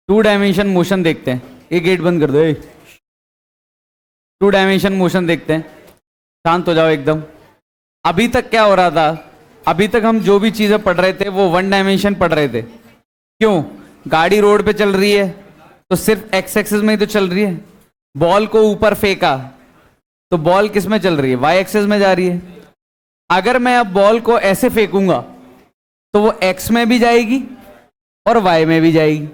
To dimension motion देखते हैं। ये गेट बंद कर दो। टू डायमेंशन मोशन देखते हैं। शांत हो जाओ एकदम। अभी तक क्या हो रहा था? अभी तक हम जो भी चीजें पढ़ रहे थे वो वन डायमेंशन पढ़ रहे थे। क्यों? गाड़ी रोड पे चल रही है तो सिर्फ एक्स एक्सिस में ही तो चल रही है। बॉल को ऊपर फेंका तो बॉल किस में चल रही है? वाई एक्सिस में जा रही है। अगर मैं अब बॉल को ऐसे फेंकूंगा तो वो एक्स में भी जाएगी और वाई में भी जाएगी।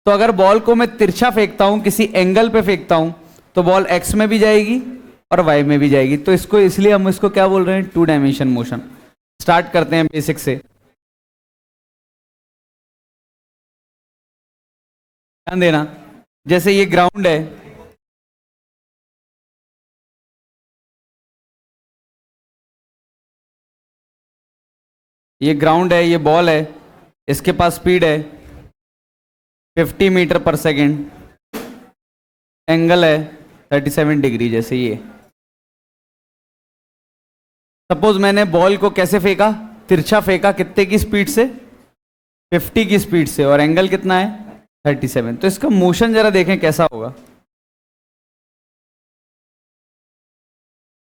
तो अगर बॉल को मैं तिरछा फेंकता हूं, किसी एंगल पे फेंकता हूं, तो बॉल एक्स में भी जाएगी और वाई में भी जाएगी। तो इसको इसलिए हम इसको क्या बोल रहे हैं? To dimension motion. स्टार्ट करते हैं बेसिक से। ध्यान देना, जैसे ये ग्राउंड है, ये ग्राउंड है, ये बॉल है, इसके पास स्पीड है 50 मीटर पर सेकेंड, एंगल है 37 डिग्री। जैसे ये सपोज मैंने बॉल को कैसे फेंका? तिरछा फेंका। कितने की स्पीड से? 50 की स्पीड से, और एंगल कितना है? 37। तो इसका मोशन जरा देखें कैसा होगा।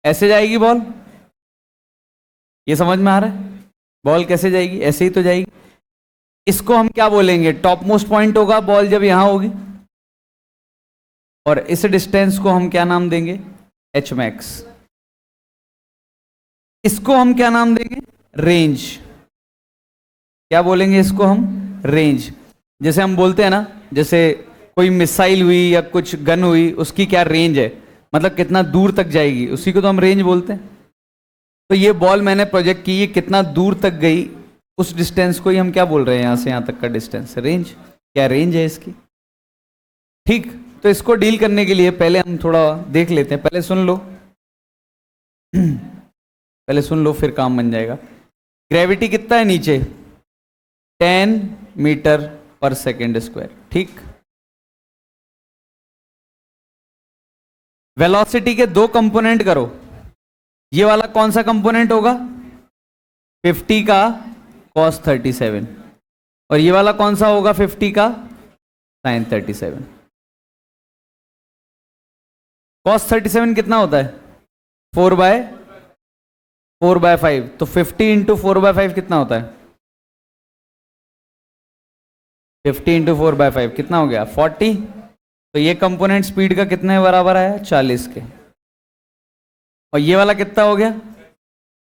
ऐसे जाएगी बॉल। ये समझ में आ रहा है? बॉल कैसे जाएगी? ऐसे ही तो जाएगी। इसको हम क्या बोलेंगे? टॉप मोस्ट पॉइंट होगा बॉल जब यहां होगी, और इस डिस्टेंस को हम क्या नाम देंगे? H max. इसको हम क्या नाम देंगे? रेंज। क्या बोलेंगे इसको हम? रेंज। जैसे हम बोलते हैं ना, जैसे कोई मिसाइल हुई या कुछ गन हुई, उसकी क्या रेंज है, मतलब कितना दूर तक जाएगी, उसी को तो हम रेंज बोलते हैं। तो ये बॉल मैंने प्रोजेक्ट की, ये कितना दूर तक गई, उस डिस्टेंस को ही हम क्या बोल रहे हैं? यहां से यहां तक का डिस्टेंस, रेंज। क्या रेंज है इसकी? ठीक। तो इसको डील करने के लिए पहले हम थोड़ा देख लेते हैं। पहले सुन लो पहले सुन लो, फिर काम बन जाएगा। ग्रेविटी कितना है नीचे? 10 मीटर पर सेकेंड स्क्वायर। ठीक। वेलोसिटी के दो कंपोनेंट करो। ये वाला कौन सा कंपोनेंट होगा? 50 का cos 37, और ये वाला कौन सा होगा? 50 का sin 37। cos 37 कितना होता है? 4/5। तो 50 इंटू 4/5 कितना होता है? 50 इंटू 4/5 कितना हो गया? 40। तो ये कंपोनेंट स्पीड का कितने बराबर आया? 40 के। और ये वाला कितना हो गया?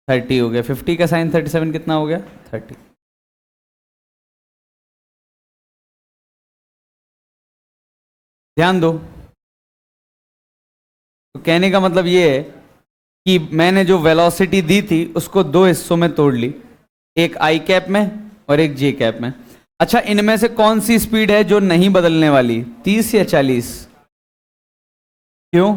30 हो गया। 50 का sin 37 कितना हो गया? 30। ध्यान दो। तो कहने का मतलब ये है कि मैंने जो वेलोसिटी दी थी उसको दो हिस्सों में तोड़ ली, एक आई कैप में और एक जे कैप में। अच्छा, इनमें से कौन सी स्पीड है जो नहीं बदलने वाली? 30 या 40? क्यों?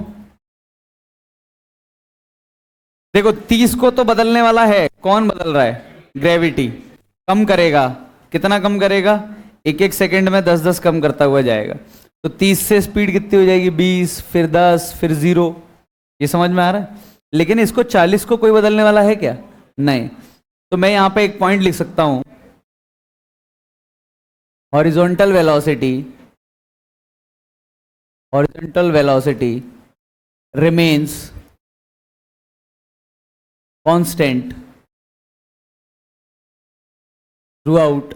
देखो, 30 को तो बदलने वाला है। कौन बदल रहा है? ग्रेविटी। कम करेगा। कितना कम करेगा? एक एक सेकंड में 10-10 कम करता हुआ जाएगा। तो 30 से स्पीड कितनी हो जाएगी? 20, फिर 10, फिर 0। ये समझ में आ रहा है? लेकिन इसको 40 को कोई बदलने वाला है क्या? नहीं। तो मैं यहां पे एक पॉइंट लिख सकता हूं, horizontal velocity remains constant throughout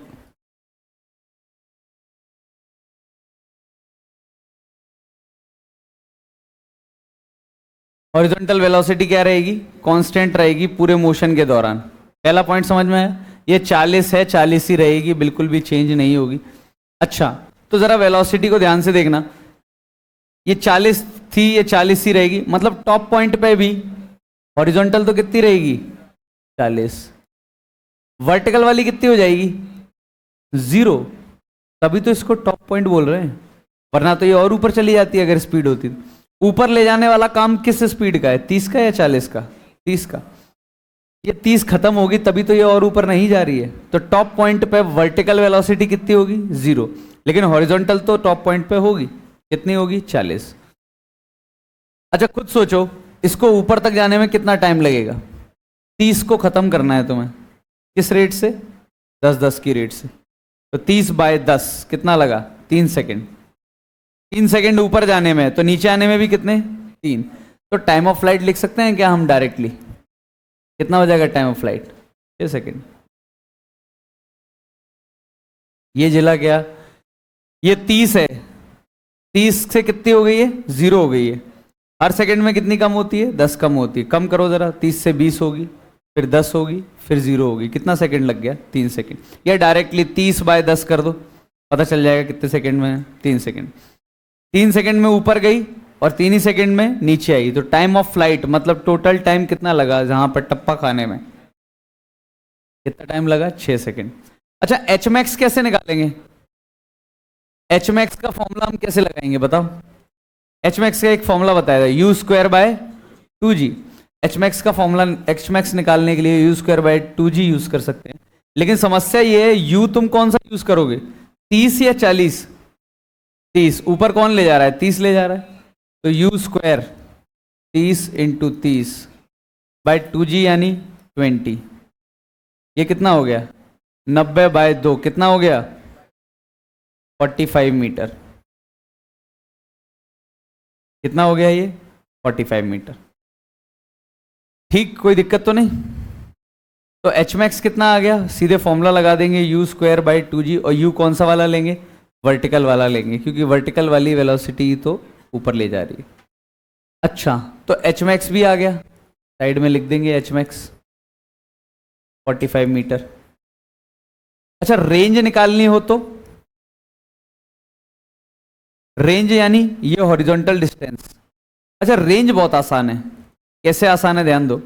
horizontal velocity क्या रहेगी? कांस्टेंट रहेगी पूरे मोशन के दौरान। पहला पॉइंट समझ में आया? ये 40 है, 40 ही रहेगी, बिल्कुल भी चेंज नहीं होगी। अच्छा, तो जरा वेलोसिटी को ध्यान से देखना। ये 40 थी, ये 40 ही रहेगी, मतलब टॉप पॉइंट पे भी हॉरिजॉन्टल तो कितनी रहेगी? 40। वर्टिकल वाली कितनी हो जाएगी? 0। तभी तो इसको टॉप पॉइंट बोल रहे हैं, वरना तो ये और ऊपर चली जाती है अगर स्पीड होती। ऊपर ले जाने वाला काम किस स्पीड का है? 30 का या 40 का? 30 का। ये 30 खत्म होगी तभी तो ये और ऊपर नहीं जा रही है। तो टॉप पॉइंट पे वर्टिकल वेलोसिटी कितनी होगी? 0। लेकिन हॉरिजॉन्टल तो टॉप पॉइंट पे होगी। कितनी होगी? 40। अच्छा, खुद सोचो, इसको ऊपर तक जाने में कितना टाइम लगेगा? 30 को खत्म करना है तुम्हें किस रेट से? 10-10 की रेट से। तो 30/10 कितना लगा? 3 सेकेंड। 3 सेकेंड ऊपर जाने में, तो नीचे आने में भी कितने? 3। तो टाइम ऑफ फ्लाइट लिख सकते हैं क्या हम डायरेक्टली? कितना हो जाएगा टाइम ऑफ फ्लाइट? 6 सेकेंड। ये जिला क्या? ये 30 है, 30 से कितनी हो गई है? 0 हो गई है। हर सेकंड में कितनी कम होती है? 10 कम होती है। कम करो जरा, 30 से 20 होगी, फिर 10 होगी, फिर 0 होगी। कितना सेकंड लग गया? 3 सेकंड। या डायरेक्टली 30/10 कर दो, पता चल जाएगा कितने सेकंड में है। 3 सेकंड। 3 सेकंड में ऊपर गई और 3 ही सेकंड में नीचे आई, तो टाइम ऑफ फ्लाइट मतलब टोटल टाइम कितना लगा जहां पर टप्पा खाने में? कितना टाइम लगा? 6 सेकंड। अच्छा, एच मैक्स कैसे निकालेंगे? एच मैक्स का फॉर्मूला हम कैसे लगाएंगे बताओ? एच मैक्स का एक फॉर्मूला बताया था, you square by 2g। H max का फॉर्मूला, एच मैक्स निकालने के लिए you square by 2g use कर सकते हैं। लेकिन समस्या ये है, यू तुम कौन सा यूज करोगे? 30 या 40? 30। ऊपर कौन ले जा रहा है? 30 ले जा रहा है। तो you square 30 into 30 bye 2g यानी 20। ये कितना हो गया? 90/2 कितना हो गया? 45 मीटर। कितना हो गया ये? 45 मीटर। ठीक, कोई दिक्कत तो नहीं? तो एच मैक्स कितना आ गया? सीधे फॉर्मूला लगा देंगे, यू स्क्वायर बाई 2g। और यू कौन सा वाला लेंगे? वर्टिकल वाला लेंगे, क्योंकि वर्टिकल वाली वेलोसिटी तो ऊपर ले जा रही है। अच्छा, तो एच मैक्स भी आ गया, साइड में लिख देंगे एच मैक्स 45 मीटर। अच्छा, रेंज निकालनी हो तो? रेंज यानी ये हॉरिजॉन्टल डिस्टेंस। अच्छा, रेंज बहुत आसान है। कैसे आसान है? ध्यान दो।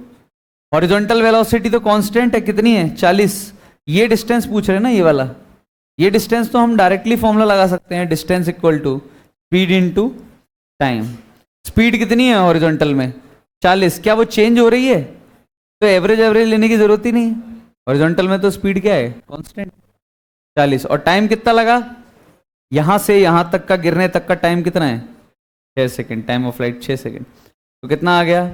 हॉरिजॉन्टल वेलोसिटी तो कांस्टेंट है, कितनी है? 40। ये डिस्टेंस पूछ रहे हैं ना, ये वाला। ये डिस्टेंस तो हम डायरेक्टली फॉर्मूला लगा सकते हैं, distance equal to speed into time. Speed कितनी है हॉरिजॉन्टल में? 40। क्या वो चेंज हो रही है? तो एवरेज एवरेज लेने की जरूरत ही नहीं। हॉरिजॉन्टल में तो स्पीड क्या है? कांस्टेंट 40। और टाइम कितना लगा? यहां से यहां तक का, गिरने तक का टाइम कितना है? 6 second. Time of flight 6 second. तो कितना आ गया?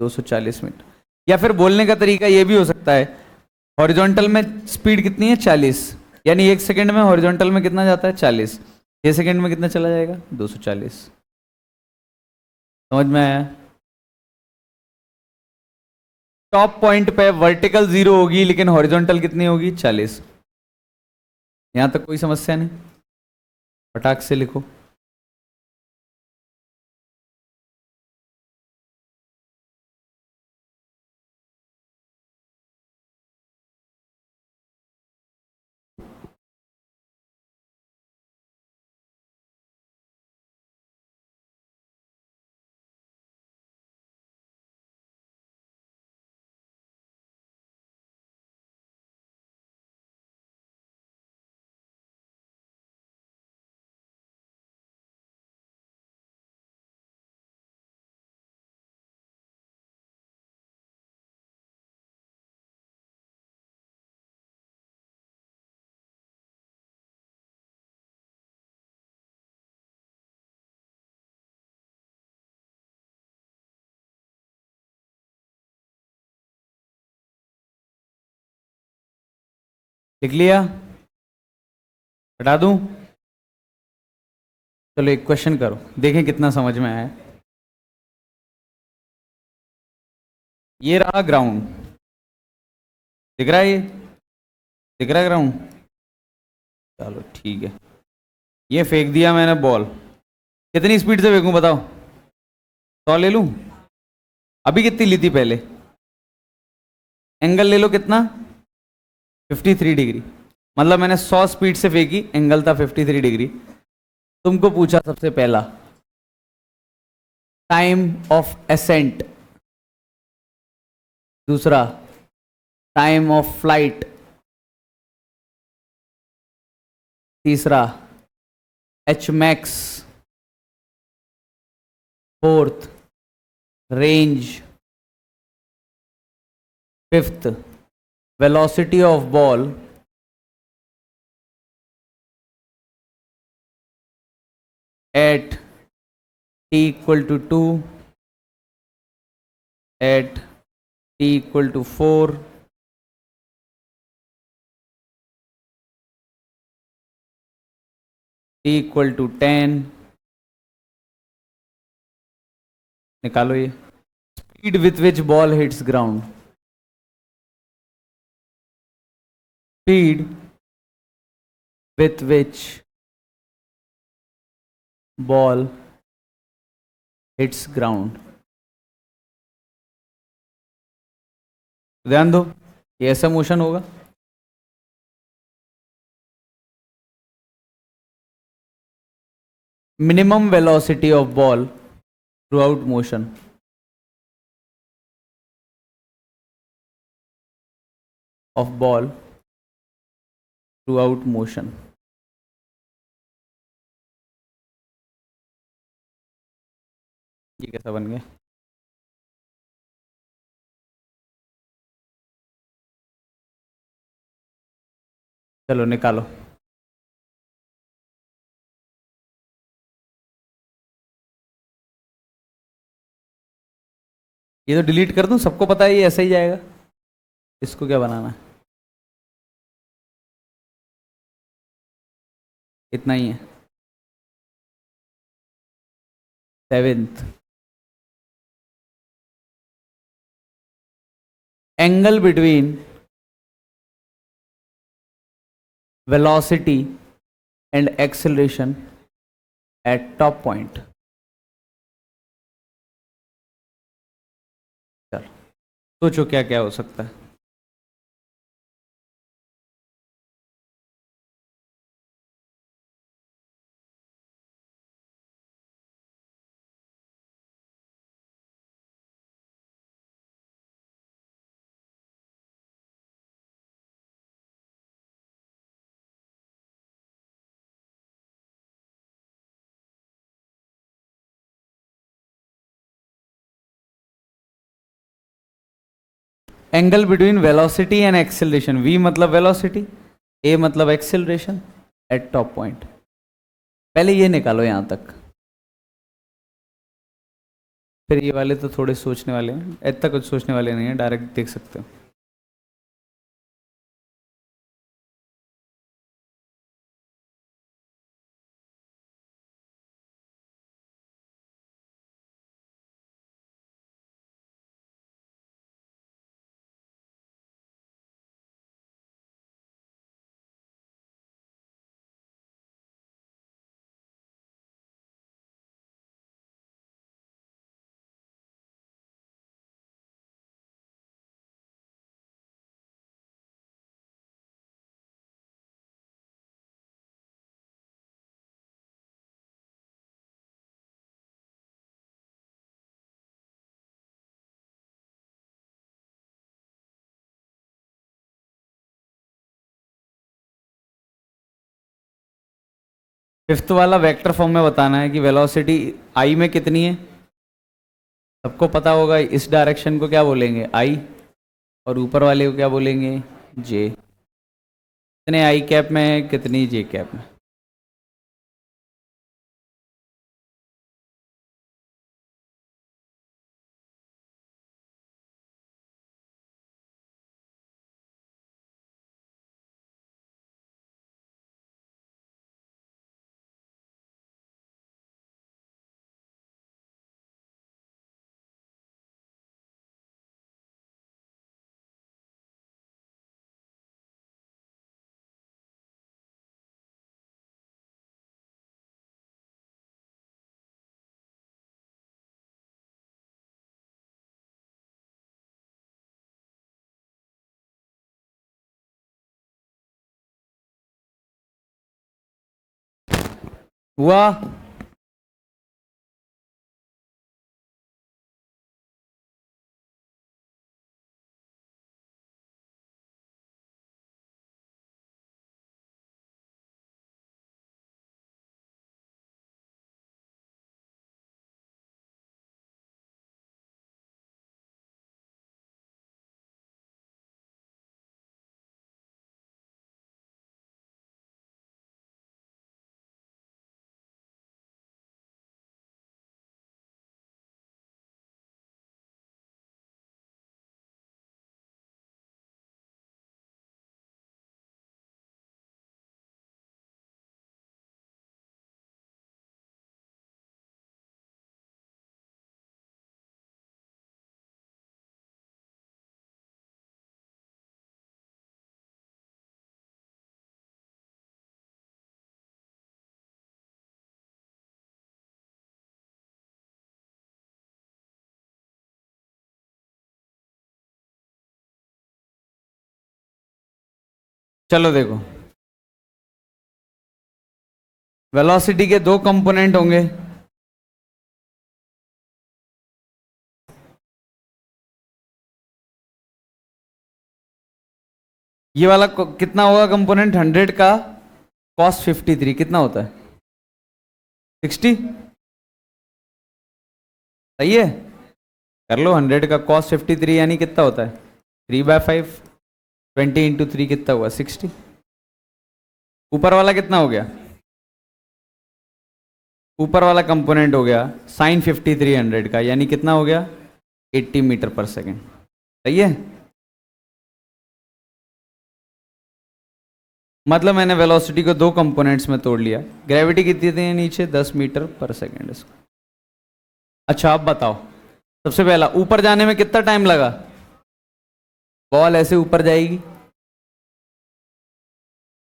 240 मिनट। या फिर बोलने का तरीका ये भी हो सकता है, हॉरिजॉन्टल में स्पीड कितनी है? 40, यानी 1 सेकेंड में हॉरिजॉन्टल में कितना जाता है? 40। 6 सेकेंड में कितना चला जाएगा? 240। समझ में आया? टॉप पॉइंट पे वर्टिकल 0 होगी, लेकिन हॉरिजॉन्टल कितनी होगी? 40। यहां तक कोई समस्या नहीं? फटाक से लिखो। लिख लिया? हटा दूं? चलो एक क्वेश्चन करो, देखें कितना समझ में आया। ये रहा ग्राउंड, दिख रहा है? ये दिख रहा है ग्राउंड? चलो ठीक है। ये फेंक दिया मैंने बॉल। कितनी स्पीड से फेंकूं बताओ? 100 ले लूं? अभी कितनी ली थी पहले? एंगल ले लो कितना? 53 डिग्री। मतलब मैंने 100 स्पीड से फेंकी, एंगल था 53 डिग्री। तुमको पूछा सबसे पहला टाइम ऑफ एसेंट, दूसरा टाइम ऑफ फ्लाइट, तीसरा H max, fourth range, fifth velocity of ball, at t equal to 2, at t equal to 4, equal to 10, निकालो ये। Speed with which ball hits ground, speed with which ball hits ground. ध्यान दो, ये ऐसा motion होगा, minimum velocity of ball throughout motion of ball throughout motion। ये कैसा बन गया? चलो निकालो। ये तो डिलीट कर दूं, सबको पता है ये ऐसा ही जाएगा, इसको क्या बनाना है? इतना ही है। Seventh, angle between velocity and acceleration at top point. चलो सोचो क्या क्या हो सकता है। Angle between velocity and acceleration, v मतलब वेलोसिटी, a मतलब एक्सेलरेशन एट टॉप पॉइंट। पहले ये निकालो यहां तक, फिर ये वाले तो थोड़े सोचने वाले हैं, इतना कुछ सोचने वाले नहीं है, डायरेक्ट देख सकते हो। फिफ्थ वाला वेक्टर फॉर्म में बताना है कि वेलोसिटी आई में कितनी है। सबको पता होगा इस डायरेक्शन को क्या बोलेंगे, आई, और ऊपर वाले को क्या बोलेंगे, जे। कितने आई कैप में है, कितनी जे कैप में। हुआ। चलो देखो, वेलोसिटी के दो कंपोनेंट होंगे, ये वाला कितना होगा कंपोनेंट 100 का कॉस 53 कितना होता है 60, सही है, कर लो 100 का कॉस 53 यानी कितना होता है 3/5, 20 इंटू 3 कितना हुआ 60। ऊपर वाला कितना हो गया, ऊपर वाला कंपोनेंट हो गया साइन 53 100 का यानी कितना हो गया 80 मीटर पर सेकेंड, सही है। मतलब मैंने वेलोसिटी को दो कंपोनेंट्स में तोड़ लिया। ग्रेविटी कितनी थी नीचे 10 मीटर पर सेकेंड इसको। अच्छा अब बताओ, सबसे पहला ऊपर जाने में कितना टाइम लगा, बॉल ऐसे ऊपर जाएगी,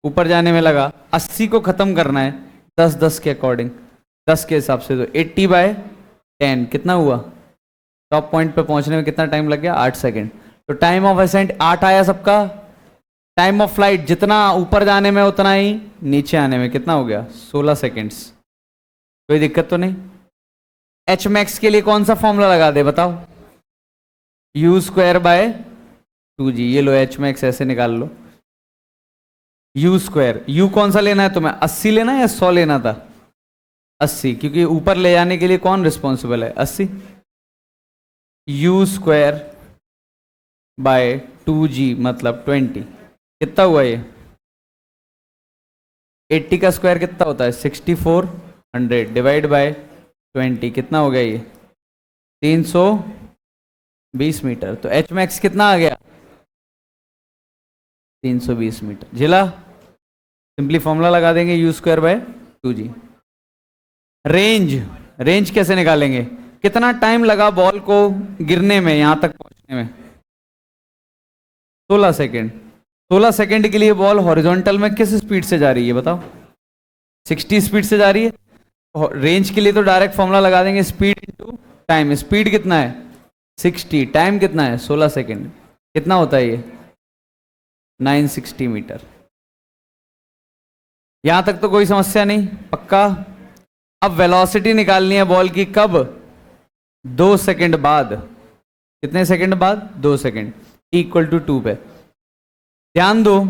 ऊपर जाने में लगा 80 को खत्म करना है 10-10 के अकॉर्डिंग, 10 के हिसाब से तो 80/10 कितना हुआ, टॉप पॉइंट पे पहुंचने में कितना टाइम लग गया 8 सेकेंड। तो टाइम ऑफ असेंट 8 आया सबका, टाइम ऑफ फ्लाइट जितना ऊपर जाने में उतना ही नीचे आने में कितना हो गया 16 सेकेंड्स। कोई दिक्कत तो नहीं। एच मैक्स के लिए कौन सा फॉर्मूला लगा दे बताओ, u²/2g, ये लो एच मैक्स ऐसे निकाल लो, u², u कौन सा लेना है तुम्हें 80 लेना है या 100 लेना था 80, क्योंकि ऊपर ले जाने के लिए कौन रिस्पॉन्सिबल है 80, u²/2g मतलब 20 कितना हुआ ये 80 का स्क्वायर कितना होता है 6400 डिवाइड बाय 20 कितना हो गया ये 320 मीटर। तो एच मैक्स कितना आ गया 320 मीटर। जिला सिंपली फॉर्मूला लगा देंगे u²/2g। रेंज, रेंज कैसे निकालेंगे, कितना टाइम लगा बॉल को गिरने में यहां तक पहुंचने में 16 सेकेंड। 16 सेकेंड के लिए बॉल हॉरिजॉन्टल में किस स्पीड से जा रही है बताओ 60 स्पीड से जा रही है। रेंज के लिए तो डायरेक्ट फॉर्मूला लगा देंगे स्पीड इनटू टाइम, स्पीड कितना है 60, टाइम कितना है 16 सेकेंड, कितना होता है ये 960 मीटर। यहां तक तो कोई समस्या नहीं, पक्का। अब वेलोसिटी निकालनी है बॉल की कब 2 सेकेंड बाद, कितने सेकेंड बाद 2 सेकेंड, =2 पे। ध्यान दो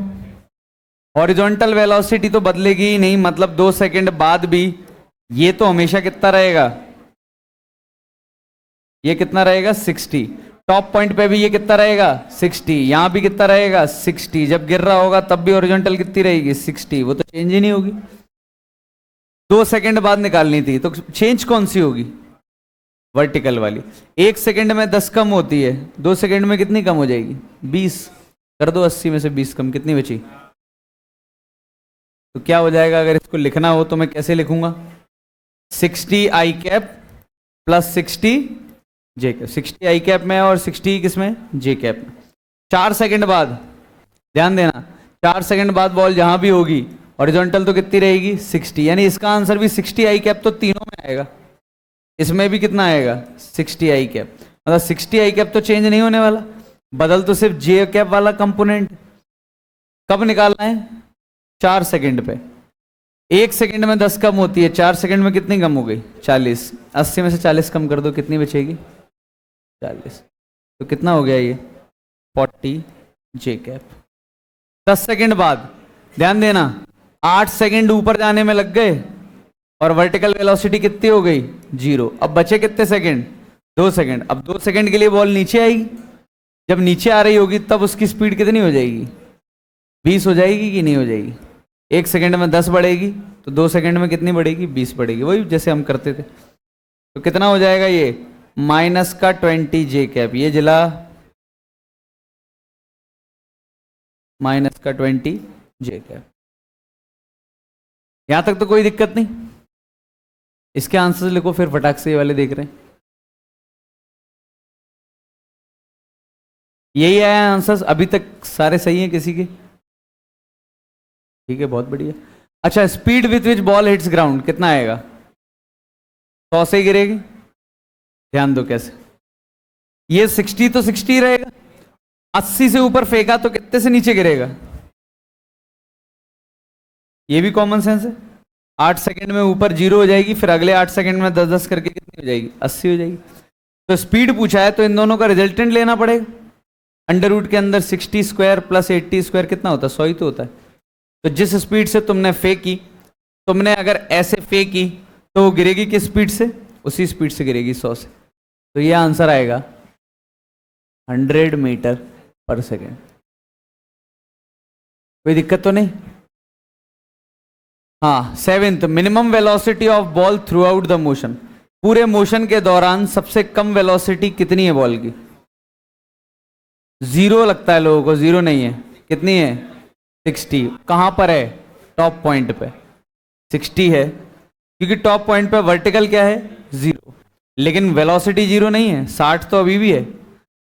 हॉरिजॉन्टल वेलोसिटी तो बदलेगी ही नहीं, मतलब 2 सेकेंड बाद भी ये तो हमेशा कितना रहेगा, ये कितना रहेगा 60, टॉप पॉइंट पे भी ये कितना रहेगा 60, यहां भी कितना रहेगा 60, जब गिर रहा होगा तब भी हॉरिजॉन्टल कितनी रहेगी 60, वो तो चेंज ही नहीं होगी। 2 सेकेंड बाद निकालनी थी तो चेंज कौन सी होगी वर्टिकल वाली। 1 सेकेंड में 10 कम होती है, 2 सेकेंड में कितनी कम हो जाएगी 20, कर दो 80 में से 20 कम, कितनी बची, तो क्या हो जाएगा। अगर इसको लिखना हो तो मैं कैसे लिखूंगा 60 आई कैप प्लस 60 जे कैप, 60 आई कैप में और 60 किसमें जे कैप में। 4 सेकेंड बाद ध्यान देना, 4 सेकेंड बाद बॉल जहां भी होगी हॉरिजॉन्टल तो कितनी रहेगी 60, यानी इसका आंसर भी 60 आई कैप तो तीनों में आएगा, इसमें भी कितना आएगा 60 आई कैप, मतलब 60 आई कैप तो चेंज नहीं होने वाला, बदल तो सिर्फ जे कैप वाला कंपोनेंट। कब निकालना है 4 सेकेंड पे, 1 सेकेंड में 10 कम होती है, 4 सेकेंड में कितनी कम हो गई 40, 80 में से 40 कम कर दो कितनी बचेगी 40, तो कितना हो गया ये 40 जे कैप। 10 सेकेंड बाद ध्यान देना 8 सेकेंड ऊपर जाने में लग गए और वर्टिकल वेलोसिटी कितनी हो गई 0। अब बचे कितने सेकेंड 2 सेकेंड। अब 2 सेकेंड के लिए बॉल नीचे आएगी, जब नीचे आ रही होगी तब उसकी स्पीड कितनी हो जाएगी 20 हो जाएगी कि नहीं हो जाएगी। 1 सेकेंड में 10 बढ़ेगी तो 2 सेकेंड में कितनी बढ़ेगी 20 बढ़ेगी, वही जैसे हम करते थे। तो कितना हो जाएगा ये -20 जे कैप, ये जिला -20 जे कैप। यहां तक तो कोई दिक्कत नहीं। इसके आंसर लिखो फिर फटाक से, ये वाले देख रहे हैं यही आया आंसर अभी तक, सारे सही हैं किसी के, ठीक है बहुत बढ़िया। अच्छा speed with which ball hits ground कितना आएगा 100 से गिरेगी, ध्यान दो कैसे, ये 60 तो 60 रहेगा, 80 से ऊपर फेंका तो कितने से नीचे गिरेगा ये भी कॉमन सेंस है। 8 सेकंड में ऊपर 0 हो जाएगी, फिर अगले 8 सेकंड में 10-10 करके कितनी हो जाएगी, 80 हो जाएगी। तो स्पीड पूछा है तो इन दोनों का रिजल्टेंट लेना पड़ेगा। अंडर रूट के अंदर 60 स्क्वायर प्लस 80 स्क्वायर कितना होता है, 100 ही तो होता है। तो जिस स्पीड से तुमने फेंकी, तुमने अगर ऐसे फेंकी तो वो गिरेगी किस स्पीड से, उसी स्पीड से गिरेगी 100 से। तो ये आंसर आएगा 100 मीटर पर सेकेंड। कोई दिक्कत तो नहीं। हाँ, 7th, minimum velocity of ball through out the motion. पूरे मोशन के दौरान सबसे कम वेलोसिटी कितनी है बॉल की? 0 लगता है लोगों को, 0 नहीं है, कितनी है? 60। कहां पर है? टॉप पॉइंट पे 60 है, क्योंकि टॉप पॉइंट पे वर्टिकल क्या है, 0। लेकिन वेलोसिटी 0 नहीं है, 60 तो अभी भी है।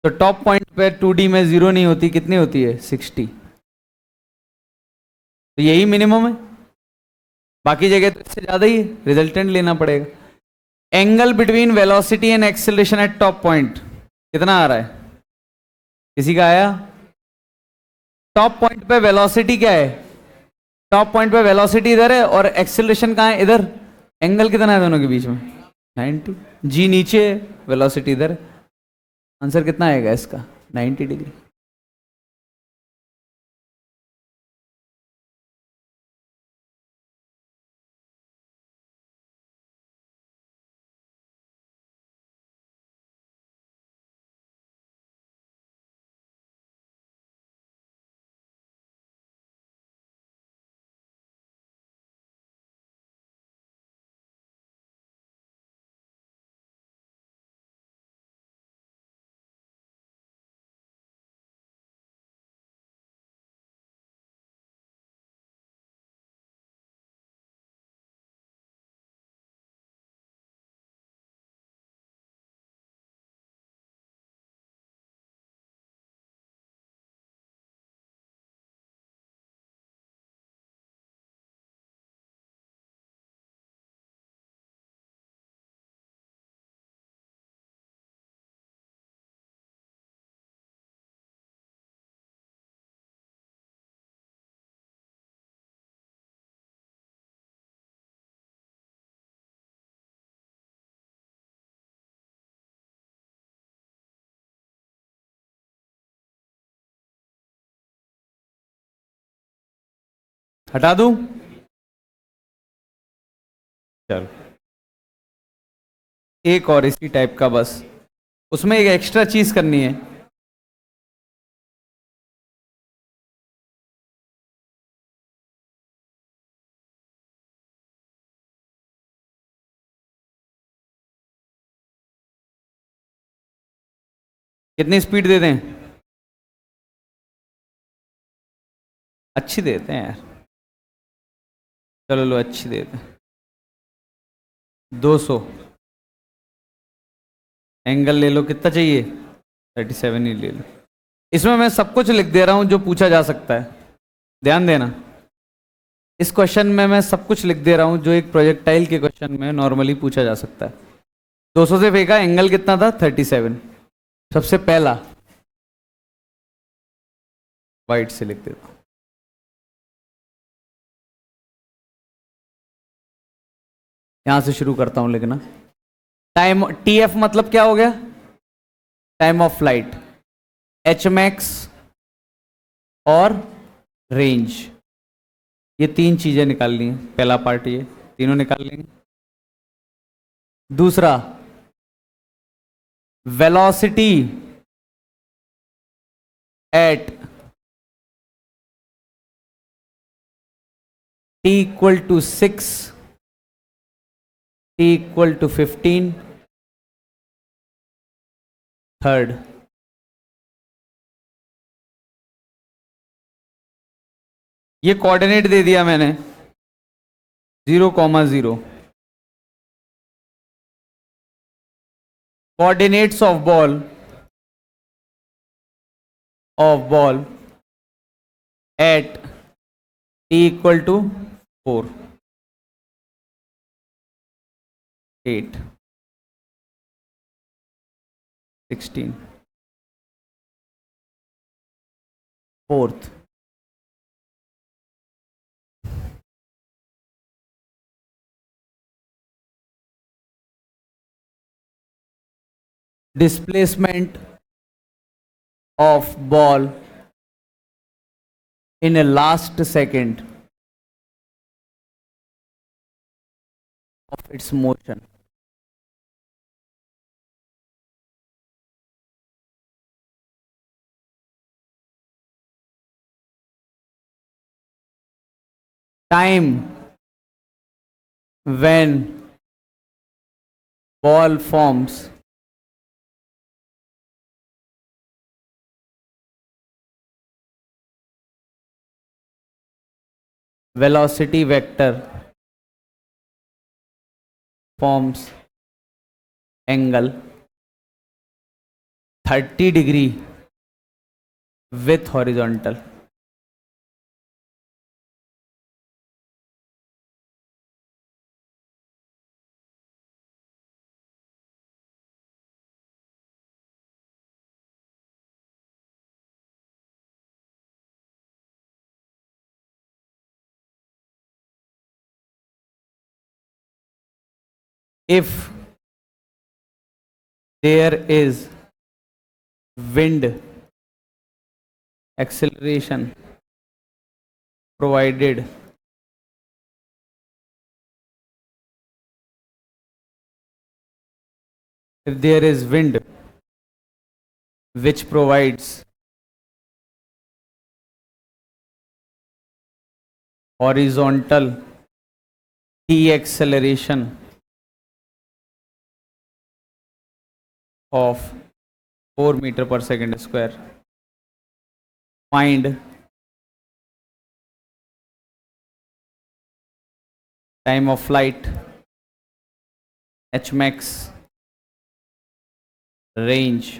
तो टॉप पॉइंट पे 2D में 0 नहीं होती, कितनी होती है, 60। तो यही मिनिमम है, बाकी जगह तो इससे ज्यादा ही है, रिजल्टेंट लेना पड़ेगा। Angle between velocity and acceleration at top point कितना आ रहा है, किसी का आया? टॉप पॉइंट पे वेलोसिटी क्या है, टॉप पॉइंट पे वेलोसिटी इधर है और एक्सेलरेशन कहाँ है, इधर। एंगल कितना है दोनों के बीच में, 90। जी नीचे है, वेलोसिटी इधर है। आंसर कितना आएगा इसका, 90 डिग्री। हटा दूं? चलो, एक और इसी टाइप का, बस उसमें एक एक्स्ट्रा चीज करनी है। कितनी स्पीड दे दें? अच्छी देते हैं यार, चलो लो अच्छी देते हैं, 200। एंगल ले लो, कितना चाहिए, 37 ही ले लो। इसमें मैं सब कुछ लिख दे रहा हूं जो पूछा जा सकता है, ध्यान देना। इस क्वेश्चन में मैं सब कुछ लिख दे रहा हूं जो एक प्रोजेक्टाइल के क्वेश्चन में नॉर्मली पूछा जा सकता है। 200 से फेंका, एंगल कितना था, 37। सबसे पहला वाइट से लिख देता हूं, यहां से शुरू करता हूं लिखना। टाइम, TF मतलब क्या हो गया, time of flight. H max और रेंज, ये 3 चीजें निकालनी है। पहला पार्ट ये तीनों निकाल लेंगे। दूसरा, velocity at t equal to 6, t equal to 15। Third, ये कोऑर्डिनेट दे दिया मैंने, 0,0। Coordinates of ball at t equal to 4, 8, 16। Fourth, displacement of ball in a last second of its motion. Time when ball forms velocity vector forms angle 30 degree with horizontal. If there is wind acceleration provided if there is wind which provides horizontal deceleration of 4 meter per second square, find time of flight, h max, range.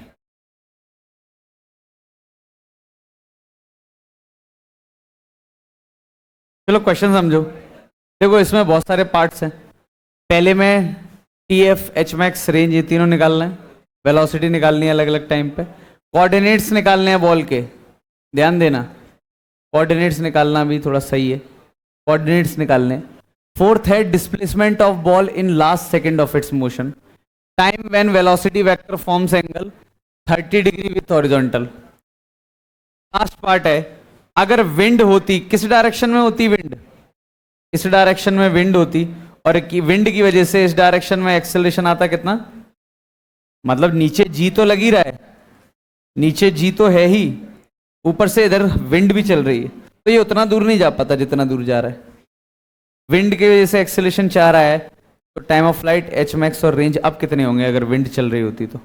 चलो question समझो। देखो इसमें बहुत सारे parts हैं। पहले में T F H max range ये तीनों निकालना है, वेलोसिटी निकालनी है अलग अलग टाइम पे, कोऑर्डिनेट्स निकालने हैं बॉल के। ध्यान देना कोऑर्डिनेट्स निकालना भी थोड़ा सही है, कोऑर्डिनेट्स निकालने। फोर्थ है displacement of ball in last second of its motion, time when velocity vector forms angle 30 degree with horizontal. Last part है अगर विंड होती, किस डायरेक्शन में होती विंड, इस डायरेक्शन में विंड होती और विंड की वजह से इस डायरेक्शन में एक्सेलरेशन आता कितना, मतलब नीचे जी तो लगी रहा है, नीचे जी तो है ही, ऊपर से इधर विंड भी चल रही है, तो ये उतना दूर नहीं जा पाता जितना दूर जा रहा है। विंड की वजह से एक्सेलरेशन चाह रहा है, तो time of flight H max और रेंज अब कितने होंगे अगर विंड चल रही होती तो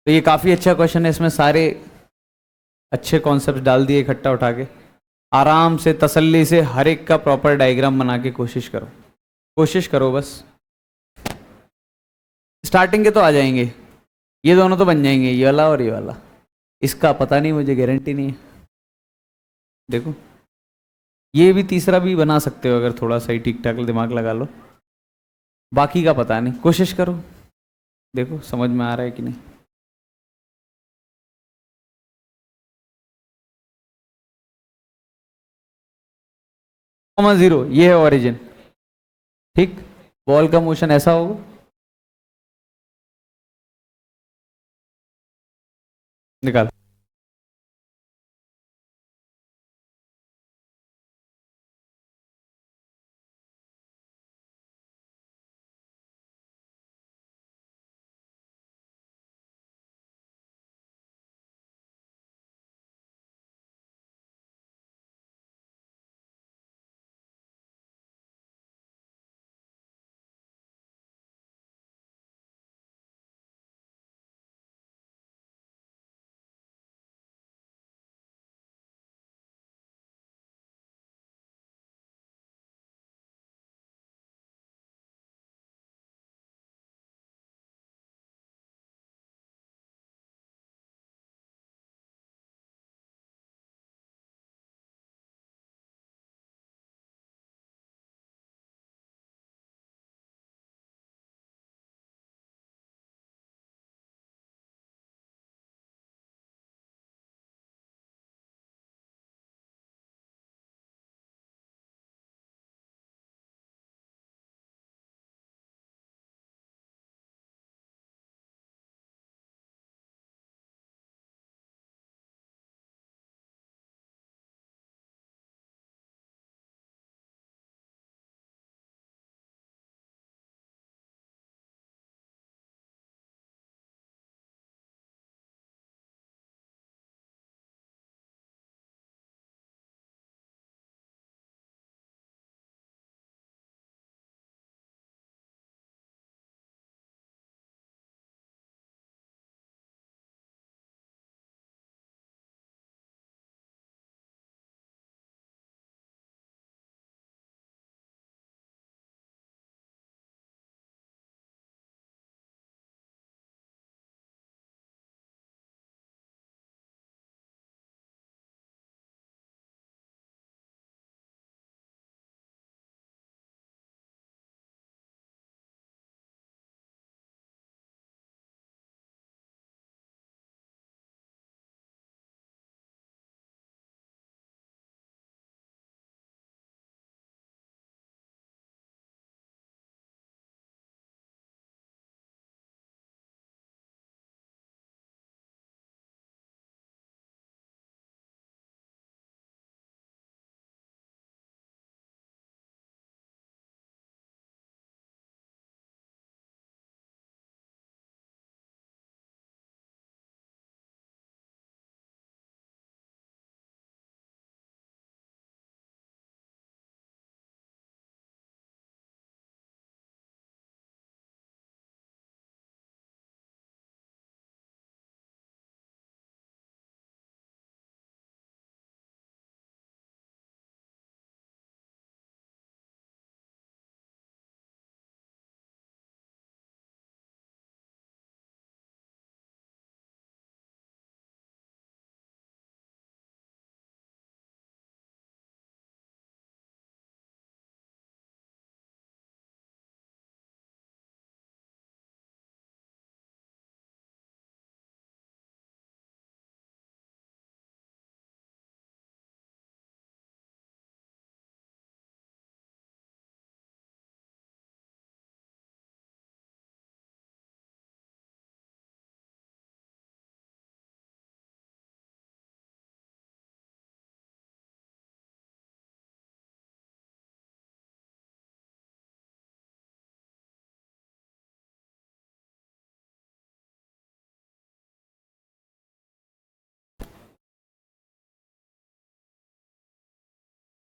ये काफी अच्छा क्वेश्चन है। इसमें सारे अच्छे कॉन्सेप्ट डाल दिए इकट्ठा उठा के, आराम से तसल्ली से हर एक का प्रॉपर डायग्राम बना के कोशिश करो बस। स्टार्टिंग के तो आ जाएंगे, ये दोनों तो बन जाएंगे, ये वाला और ये वाला। इसका पता नहीं, मुझे गारंटी नहीं है। देखो ये भी तीसरा भी बना सकते हो अगर थोड़ा सा ही ठीक ठाक दिमाग लगा लो, बाकी का पता नहीं, कोशिश करो, देखो समझ में आ रहा है कि नहीं। जीरो ये है ओरिजिन, ठीक। बॉल का मोशन ऐसा होगा, निकाल।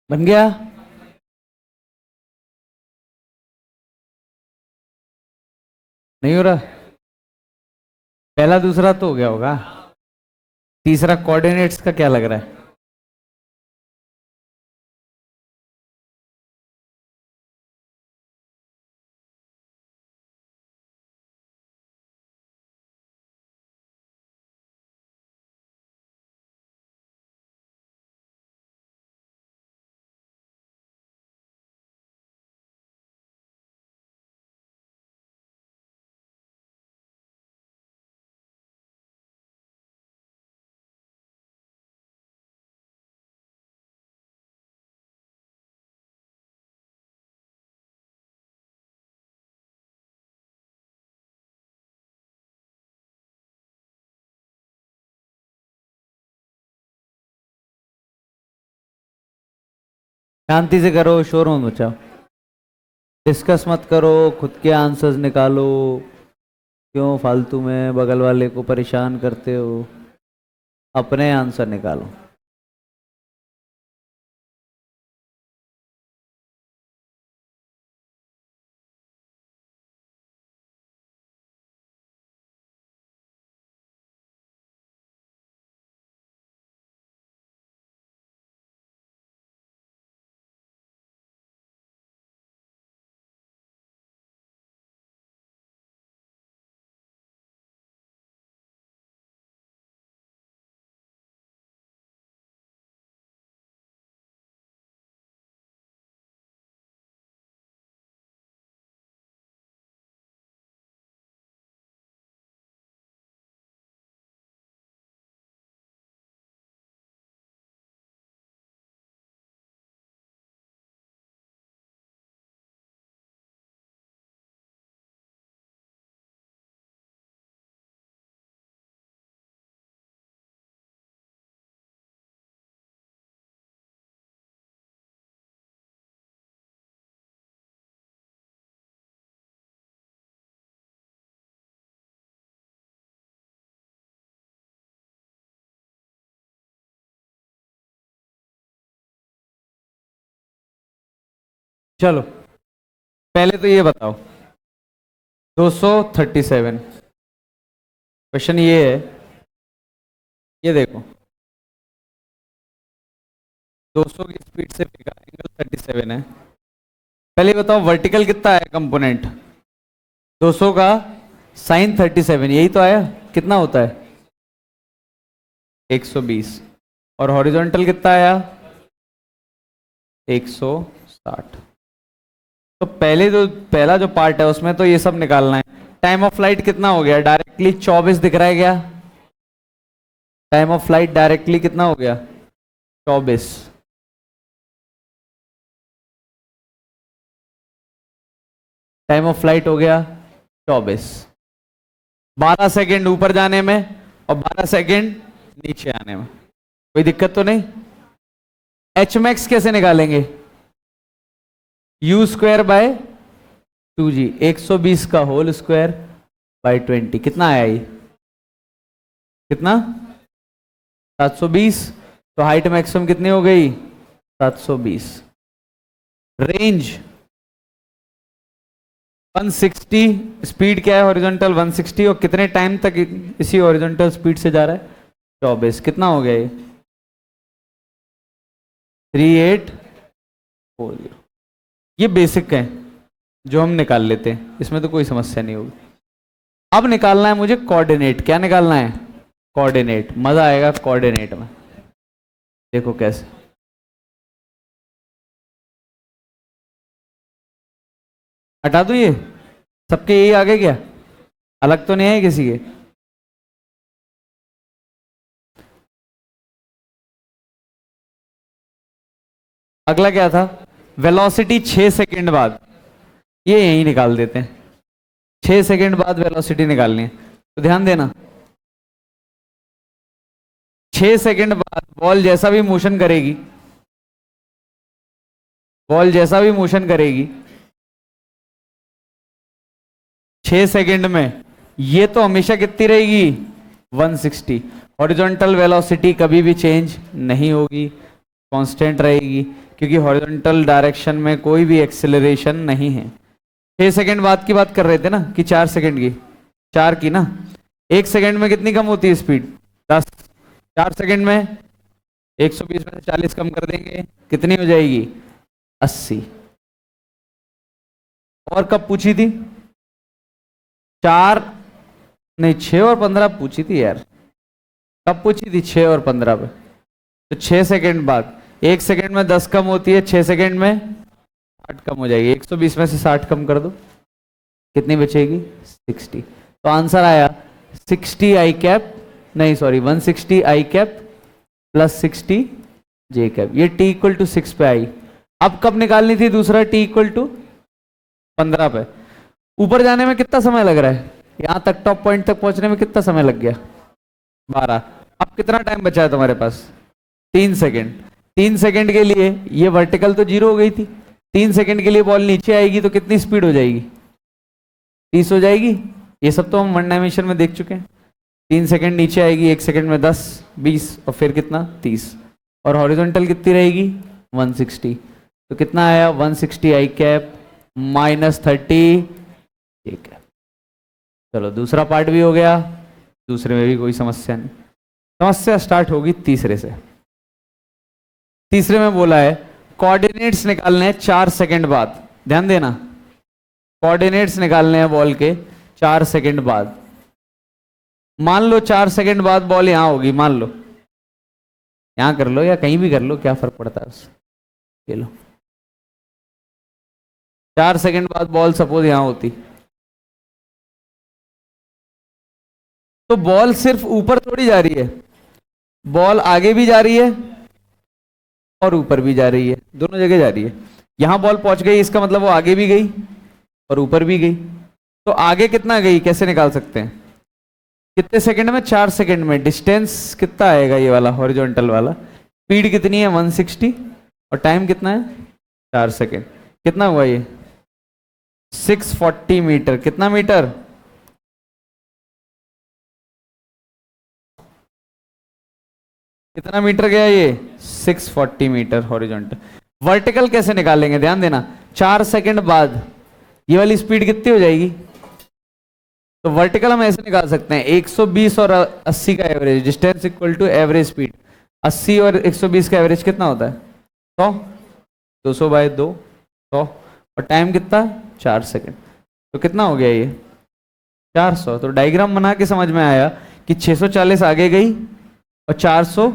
बन गया? नहीं हो रहा? पहला दूसरा तो हो गया होगा, तीसरा कोऑर्डिनेट्स का क्या लग रहा है? शांति से करो, शोर मत मचाओ, डिस्कस मत करो, खुद के आंसर्स निकालो। क्यों फालतू में बगल वाले को परेशान करते हो? अपने आंसर निकालो। चलो पहले तो ये बताओ, 237 क्वेश्चन ये है, ये देखो 200 की स्पीड से फेंका, एंगल 37 है। पहले बताओ वर्टिकल कितना है कंपोनेंट? 200 का साइन 37, यही तो आया। कितना होता है? 120। और हॉरिजॉन्टल कितना आया? 160। तो पहला जो पार्ट है उसमें तो ये सब निकालना है। टाइम ऑफ फ्लाइट कितना हो गया? डायरेक्टली 24 दिख रहा है क्या? टाइम ऑफ फ्लाइट डायरेक्टली कितना हो गया? 24। टाइम ऑफ फ्लाइट हो गया 24। 12 सेकेंड ऊपर जाने में और 12 सेकेंड नीचे आने में, कोई दिक्कत तो नहीं? एच मैक्स कैसे निकालेंगे? यू स्क्वायर बाय 2g, 120 का होल स्क्वायर बाय 20। कितना आया ये? कितना? 720। तो हाइट मैक्सिमम कितनी हो गई? 720। रेंज 160। स्पीड क्या है हॉरिजॉन्टल? 160। और कितने टाइम तक इसी हॉरिजॉन्टल स्पीड से जा रहा है? 24। कितना हो गया ये? 3840। ये बेसिक है जो हम निकाल लेते हैं, इसमें तो कोई समस्या नहीं होगी। अब निकालना है मुझे कोऑर्डिनेट। क्या निकालना है? कोऑर्डिनेट। मजा आएगा कोऑर्डिनेट में। देखो कैसे। हटा दूं ये? सबके यही आगे क्या? अलग तो नहीं है किसी के? अगला क्या था? वेलोसिटी 6 सेकंड बाद। ये यही निकाल देते हैं। 6 सेकंड बाद वेलोसिटी निकालनी है, तो ध्यान देना। 6 सेकंड बाद बॉल जैसा भी मोशन करेगी, बॉल जैसा भी मोशन करेगी 6 सेकंड में, ये तो हमेशा कितनी रहेगी? 160। हॉरिजॉन्टल वेलोसिटी कभी भी चेंज नहीं होगी। कांस्टेंट रहेगी क्योंकि हॉरिजॉन्टल डायरेक्शन में कोई भी एक्सेलरेशन नहीं है। 6 सेकंड बाद की बात कर रहे थे ना कि 4 सेकंड की, 4 की ना, 1 सेकंड में कितनी कम होती है स्पीड? 10। 4 सेकंड में 120 में से 40 कम कर देंगे, कितनी हो जाएगी? 80। और कब पूछी थी? 4 नहीं 6 और 15 पूछी थी यार। कब पूछी थी? 6 और 15 पे। तो 6 सेकंड बाद 1 सेकंड में 10 कम होती है, 6 सेकंड में 60 कम हो जाएगी। 120 में से 60 कम कर दो, कितनी बचेगी? 60। तो आंसर आया 60 आई कैप, नहीं सॉरी 160 आई कैप प्लस 60 जे कैप। ये t इक्वल टू 6 पे आई। अब कब निकालनी थी दूसरा? t इक्वल टू 15 पे। ऊपर जाने में कितना समय लग रहा है? यहां तक टॉप पॉइंट तक पहुंचने में कितना समय लग गया? 12। अब कितना टाइम बचा है तुम्हारे पास? 3 सेकंड। 3 सेकंड के लिए ये वर्टिकल तो 0 हो गई थी, 3 सेकंड के लिए बॉल नीचे आएगी तो कितनी स्पीड हो जाएगी? 30 हो जाएगी। ये सब तो हम वन डायमेंशन में देख चुके हैं। 3 सेकंड नीचे आएगी, 1 सेकंड में 10 20 और फिर कितना? 30। और हॉरिजॉन्टल कितनी रहेगी? 160। तो कितना आया? 160 आई कैप माइनस 30 जे कैप। चलो दूसरा पार्ट भी हो गया, दूसरे में भी कोई समस्या नहीं। समस्या स्टार्ट होगी तीसरे से। तीसरे में बोला है कोऑर्डिनेट्स निकालने हैं 4 सेकंड बाद। ध्यान देना, कोऑर्डिनेट्स निकालने हैं बॉल के 4 सेकंड बाद। मान लो 4 सेकंड बाद बॉल यहां होगी, मान लो यहां कर लो या कहीं भी कर लो, क्या फर्क पड़ता है उससे। ये लो 4 सेकंड बाद बॉल सपोज यहां होती, तो बॉल सिर्फ ऊपर थोड़ी जा रही है, बॉल आगे भी जा रही है और ऊपर भी जा रही है, दोनों जगह जा रही है। यहां बॉल पहुंच गई, इसका मतलब वो आगे भी गई और ऊपर भी गई। तो आगे कितना गई कैसे निकाल सकते हैं? कितने सेकंड में? 4 सेकंड में। डिस्टेंस कितना आएगा ये वाला हॉरिजॉन्टल वाला? स्पीड कितनी है? 160 और टाइम कितना है? 4 सेकंड। कितना हुआ ये? 640 मीटर। कितना मीटर? कितना मीटर गया ये? 640 मीटर हॉरिजॉन्टल। वर्टिकल कैसे निकालेंगे? ध्यान देना, 4 सेकंड बाद ये वाली स्पीड कितनी हो जाएगी? तो वर्टिकल हम ऐसे निकाल सकते हैं 120 और 80 का average, distance equal to average speed. 80 और 120 का एवरेज कितना होता है? 100। 200 बाय 2 100। और टाइम कितना? 4 सेकंड। तो कितना हो गया ये? 400। तो डायग्राम बना के समझ में आया कि 640 आगे गई और 400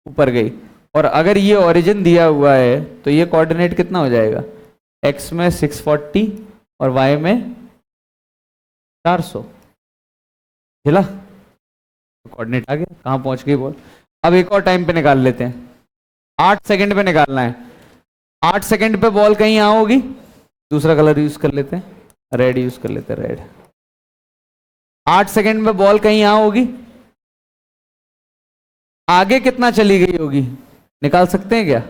ऊपर गई। और अगर ये ओरिजिन दिया हुआ है तो ये कोऑर्डिनेट कितना हो जाएगा? x में 640 और y में 400। हिला तो कोऑर्डिनेट आ गया, कहाँ पहुंच गई बॉल। अब एक और टाइम पे निकाल लेते हैं, 8 सेकंड पे निकालना है। 8 सेकंड पे बॉल कहीं यहाँ होगी, दूसरा कलर यूज कर लेते हैं, रेड यूज कर लेते हैं, रेड। 8 सेकंड में बॉल कहीं यहाँ होगी, आगे कितना चली गई होगी निकाल सकते हैं क्या?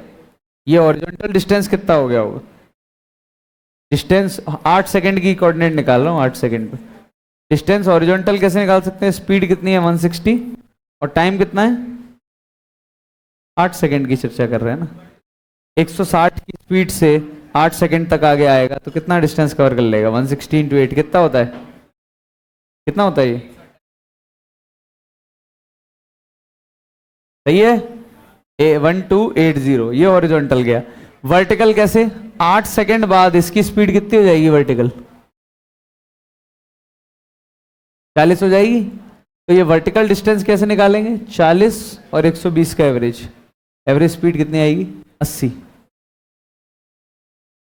ये हॉरिजॉन्टल डिस्टेंस कितना हो गया होगा? डिस्टेंस 8 सेकंड की कोऑर्डिनेट निकाल रहा हूँ, 8 सेकंड पे डिस्टेंस हॉरिजॉन्टल कैसे निकाल सकते हैं? स्पीड कितनी है? 160 और टाइम कितना है? 8 सेकंड की चर्चा कर रहे हैं ना। 160 की स्पीड से 8 सेकंड तक आगे आएगा तो कितना डिस्टेंस कवर कर लेगा? 160 इंटू 8 कितना होता है? कितना होता है ये? सही है, 1280। ये हॉरिजॉन्टल गया। वर्टिकल कैसे? 8 सेकंड बाद इसकी स्पीड कितनी हो जाएगी? वर्टिकल 40 हो जाएगी। तो ये वर्टिकल डिस्टेंस कैसे निकालेंगे? 40 और 120 का एवरेज, एवरेज स्पीड कितनी आएगी? 80।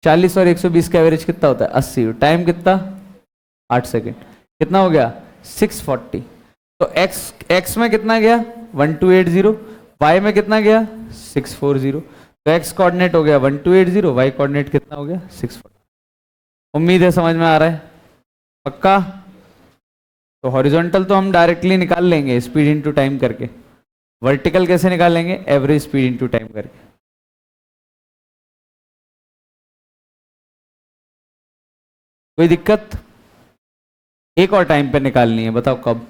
40 और 120 का एवरेज कितना होता है? 80। टाइम कितना? 8 सेकंड। कितना हो गया? 640। तो x में कितना गया? 1280। y में कितना गया? 640। तो x कोऑर्डिनेट हो गया 1280, y कोऑर्डिनेट कितना हो गया? 640। उम्मीद है समझ में आ रहा है, पक्का? तो हॉरिजॉन्टल तो हम डायरेक्टली निकाल लेंगे स्पीड इनटू टाइम करके, वर्टिकल कैसे निकालेंगे? एवरेज स्पीड इनटू टाइम करके। कोई दिक्कत? एक और टाइम पे निकालनी है, बताओ कब?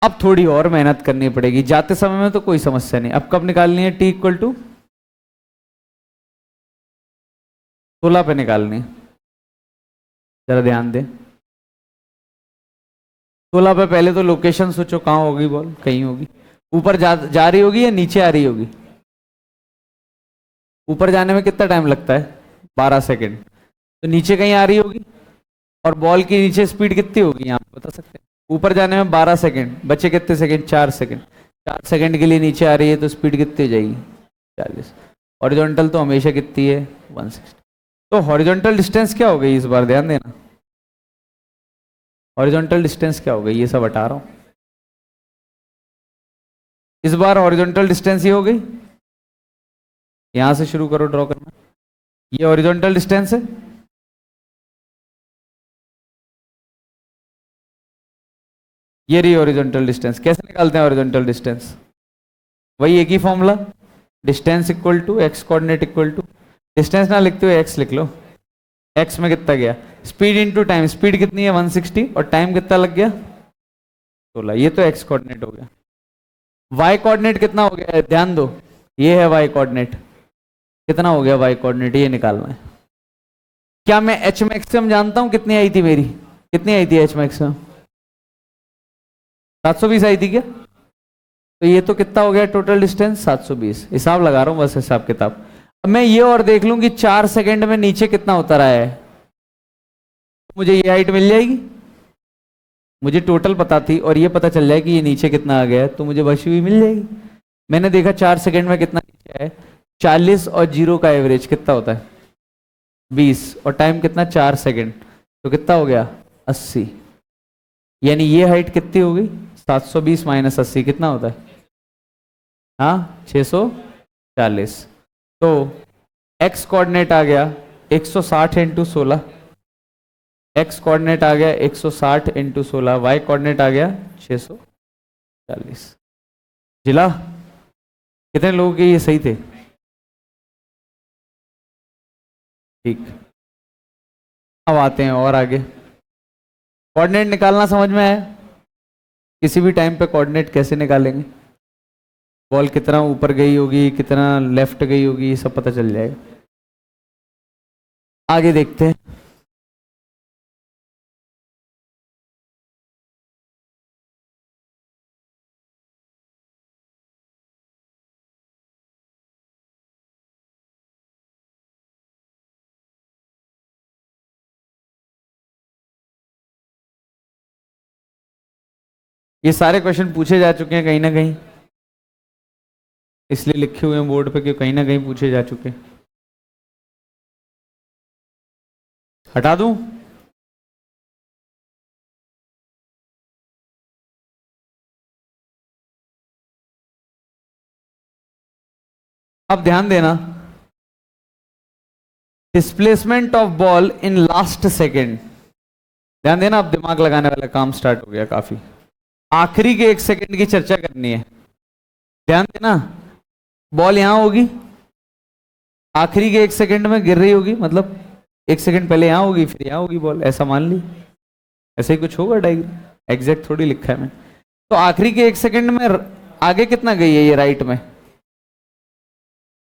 अब थोड़ी और मेहनत करनी पड़ेगी, जाते समय में तो कोई समस्या नहीं। अब कब निकालनी है? t इक्वल टू 16 पे निकालनी है। जरा ध्यान दें, 16 पे पहले तो लोकेशन सोचो, कहाँ होगी बॉल? कहीं होगी, ऊपर जा रही होगी या नीचे आ रही होगी? ऊपर जाने में कितना टाइम लगता है? 12 सेकेंड। तो नीचे कहीं आ रही होगी, और बॉल की नीचे स्पीड कितनी होगी यहाँ पे बता सकते हैं? ऊपर जाने में 12 सेकेंड, बचे कितने सेकेंड? 4 सेकेंड। 4 सेकेंड के लिए नीचे आ रही है तो स्पीड कितनी हो जाएगी? 40। हॉरिजॉन्टल तो हमेशा कितनी है? 160। तो हॉरिजॉन्टल डिस्टेंस क्या हो गई इस बार? ध्यान देना, हॉरिजॉन्टल डिस्टेंस क्या हो गई? ये सब हटा रहा हूं, इस बार हॉरिजॉन्टल डिस्टेंस ये हो गई। यहां से शुरू करो ड्रॉ करना, ये हॉरिजॉन्टल डिस्टेंस है, ये रही हॉरिजॉन्टल डिस्टेंस। कैसे निकालते हैं हॉरिजॉन्टल डिस्टेंस? वही एक ही formula, distance equal to X coordinate equal to, distance ना लिखते हुए एक्स लिख लो। एक्स में कितना गया? स्पीड इनटू टाइम, स्पीड कितनी है? 160, और टाइम कितना लग गया? 16। ये तो एक्स कोऑर्डिनेट हो गया। वाई कोऑर्डिनेट कितना हो गया है? ध्यान दो, ये है वाई कोऑर्डिनेट, कितना हो गया वाई कोऑर्डिनेट? ये निकालना है। क्या मैं एच मैक्सिमम जानता हूं कितनी आई थी मेरी? कितनी आई थी एच मैक्सिमम? 720 आई थी क्या? तो ये तो कितना हो गया टोटल डिस्टेंस? 720। हिसाब लगा रहा हूं बस, हिसाब किताब। अब मैं ये और देख लूं कि 4 सेकंड में नीचे कितना उतर आया है, तो मुझे ये हाइट मिल जाएगी। मुझे टोटल पता थी और ये पता चल जाए कि ये नीचे कितना आ गया है, तो मुझे बची हुई मिल जाएगी। मैंने देखा 4 सेकंड में कितना नीचे है, 40 और 0 का एवरेज कितना होता है? 20, और टाइम कितना? 4 सेकंड, तो कितना हो गया? 80। यानी ये हाइट कितनी होगी? 720 माइनस 80 कितना होता है? हाँ, 640। तो x कोऑर्डिनेट आ गया 160 इंटू 16, x कोऑर्डिनेट आ गया 160 इंटू 16, y कोऑर्डिनेट आ गया 640। जिला कितने लोगों के ये सही थे? ठीक। अब आते हैं और आगे, कोऑर्डिनेट निकालना समझ में आया? किसी भी टाइम पे कोऑर्डिनेट कैसे निकालेंगे? बॉल कितना ऊपर गई होगी, कितना लेफ्ट गई होगी, ये सब पता चल जाएगा। आगे देखते हैं। ये सारे क्वेश्चन पूछे जा चुके हैं कहीं ना कहीं, इसलिए लिखे हुए हैं बोर्ड पे कि कहीं ना कहीं पूछे जा चुके हैं। हटा दूं? अब ध्यान देना, displacement of ball in last second. ध्यान देना, अब दिमाग लगाने वाला काम स्टार्ट हो गया काफी। आखिरी के 1 सेकेंड की चर्चा करनी है। ध्यान देना, बॉल यहां होगी, आखिरी के 1 सेकेंड में गिर रही होगी, मतलब 1 सेकेंड पहले यहां होगी फिर यहां होगी बॉल, ऐसा मान ली। ऐसे ही कुछ होगा डायग्राम, एग्जैक्ट थोड़ी लिखा है मैं। तो आखिरी के 1 सेकेंड में आगे कितना गई है ये राइट में?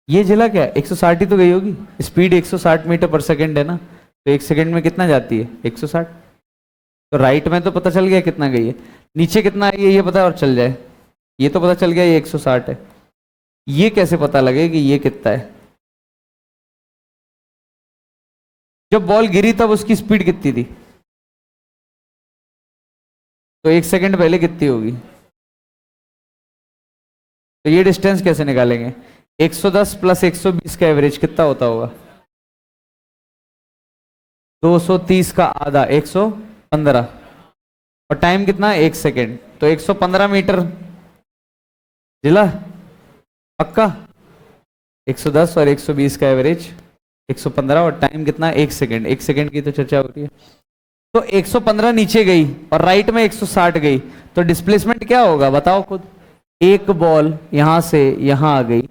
ये जिला क्या 160 ही तो गई होगी, स्पीड 160 मीटर पर सेकेंड है ना, तो 1 सेकेंड में कितना जाती है? 160। तो राइट में तो पता चल गया कितना गई है, नीचे कितना आई है ये पता और चल जाए, ये तो पता चल गया ये 160 है। ये कैसे पता लगे कि ये कितना है? जब बॉल गिरी तब उसकी स्पीड कितनी थी, तो 1 सेकेंड पहले कितनी होगी? तो ये डिस्टेंस कैसे निकालेंगे? 110 प्लस 120 का एवरेज कितना होता होगा? 230 का आधा 115, और टाइम कितना? 1 सेकेंड, तो 115 मीटर। जिला पक्का? 110 और 120 का एवरेज 115, और टाइम कितना? 1 सेकेंड। 1 सेकेंड की तो चर्चा हो रही है। तो 115 नीचे गई और राइट में 160 गई, तो डिस्प्लेसमेंट क्या होगा बताओ खुद? एक बॉल यहां से यहां आ गई,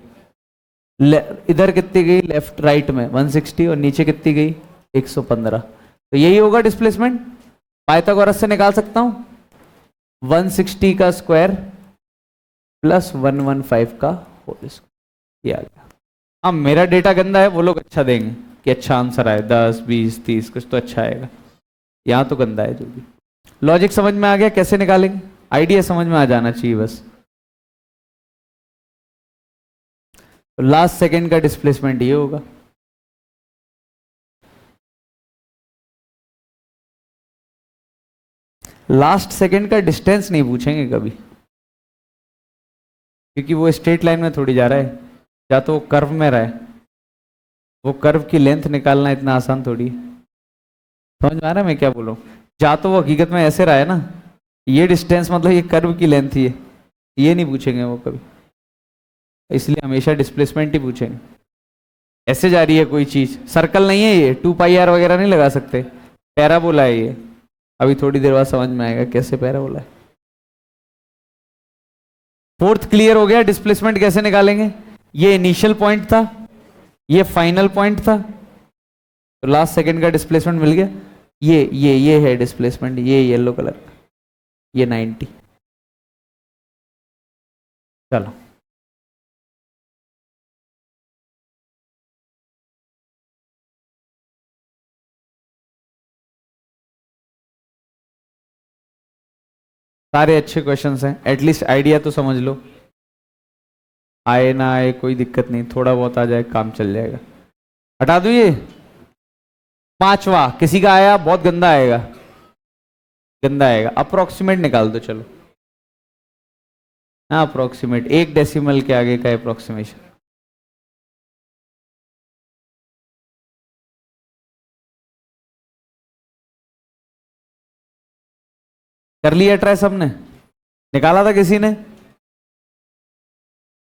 इधर कितनी गई? लेफ्ट राइट में 160, और नीचे कितनी गई? 115। तो यही होगा डिस्प्लेसमेंट। पाइथागोरस से निकाल सकता हूं, 160 का स्क्वायर प्लस 115 का होल स्क्वायर, ये आ गया। अब मेरा डेटा गंदा है, वो लोग अच्छा देंगे कि अच्छा आंसर आए, 10 20 30 कुछ तो अच्छा आएगा। यहाँ तो गंदा है जो भी। लॉजिक समझ में आ गया कैसे निकालेंगे, आइडिया समझ में आ जाना चाहिए बस। तो लास्ट सेकंड का डिस्प्लेसमेंट ये होगा। लास्ट सेकंड का डिस्टेंस नहीं पूछेंगे कभी, क्योंकि वो स्ट्रेट लाइन में थोड़ी जा रहा है, या तो वो कर्व में रहा है। वो कर्व की लेंथ निकालना इतना आसान थोड़ी है। समझ में आ रहा है मैं क्या बोल रहा हूँ? या तो वो हकीकत में ऐसे रहा है ना, ये डिस्टेंस मतलब ये कर्व की लेंथ ही है, ये नहीं पूछेंगे वो कभी, इसलिए हमेशा डिस्प्लेसमेंट ही पूछेंगे। ऐसे जा रही है कोई चीज, सर्कल नहीं है ये, 2πr वगैरह नहीं लगा सकते, पैराबोला है ये। अभी थोड़ी देर बाद समझ में आएगा कैसे पैराबोला है। फोर्थ क्लियर हो गया, डिस्प्लेसमेंट कैसे निकालेंगे। ये इनिशियल पॉइंट था, ये फाइनल पॉइंट था, तो लास्ट सेकंड का डिस्प्लेसमेंट मिल गया। ये है डिस्प्लेसमेंट, ये येलो कलर, ये 90। चलो सारे अच्छे क्वेश्चंस हैं, एटलीस्ट आइडिया तो समझ लो। आए ना आए कोई दिक्कत नहीं, थोड़ा बहुत आ जाए काम चल जाएगा। हटा दो ये। पांचवा किसी का आया, बहुत गंदा आएगा, गंदा आएगा। अप्रोक्सीमेट निकाल दो चलो। हाँ अप्रोक्सीमेट, 1 डेसिमल के आगे का अप्रोक्सीमेशन। कर लिया ट्राई सबने, निकाला था किसी ने?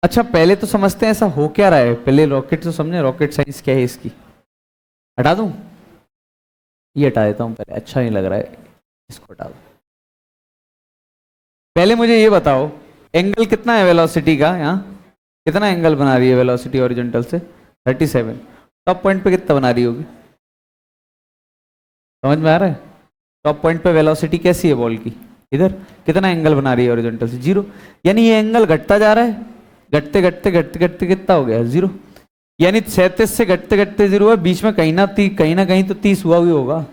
अच्छा पहले तो समझते हैं ऐसा हो क्या रहा है, पहले रॉकेट तो समझे, रॉकेट साइंस क्या है इसकी। हटा दूं, ये हटा देता हूं पहले, अच्छा नहीं लग रहा है, इसको हटा दो। पहले मुझे ये बताओ एंगल कितना है वेलोसिटी का, यहाँ कितना एंगल बना रही है वेलोसिटी हॉरिजॉन्टल से? 37। टॉप पॉइंट पे कितना बना रही होगी, समझ में आ रहा है? टॉप पॉइंट पे वेलोसिटी कैसी है बॉल की, इधर कितना एंगल बना रही है हॉरिजॉन्टल से? 0। यानी ये एंगल घटता जा रहा है, घटते घटते घटते घटते कितना हो गया? 0। यानी 37 से घटते घटते 0 है, बीच में कहीं ना कहीं तो 30 हुआ भी होगा,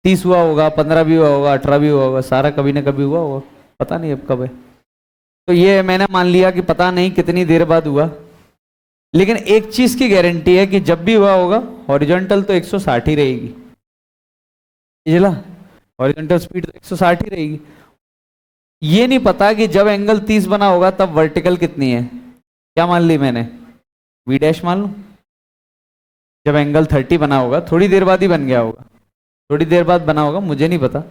30 हुआ होगा, 15 भी हुआ होगा, 18 भी हुआ होगा, सारा कभी ना कभी हुआ होगा, पता नहीं अब कब है। तो ये मैंने मान लिया कि पता नहीं कितनी देर बाद हुआ, लेकिन एक चीज की गारंटी है कि जब भी हुआ होगा हॉरिजॉन्टल तो 160 ही रहेगी, चला हॉरिजॉन्टल स्पीड तो 160 ही रहेगी। ये नहीं पता कि जब एंगल 30 बना होगा तब वर्टिकल कितनी है, क्या मान ली मैंने? वी डैश मान लो। जब एंगल 30 बना होगा, थोड़ी देर बाद ही बन गया होगा, थोड़ी देर बाद बना होगा, मुझे नहीं पता,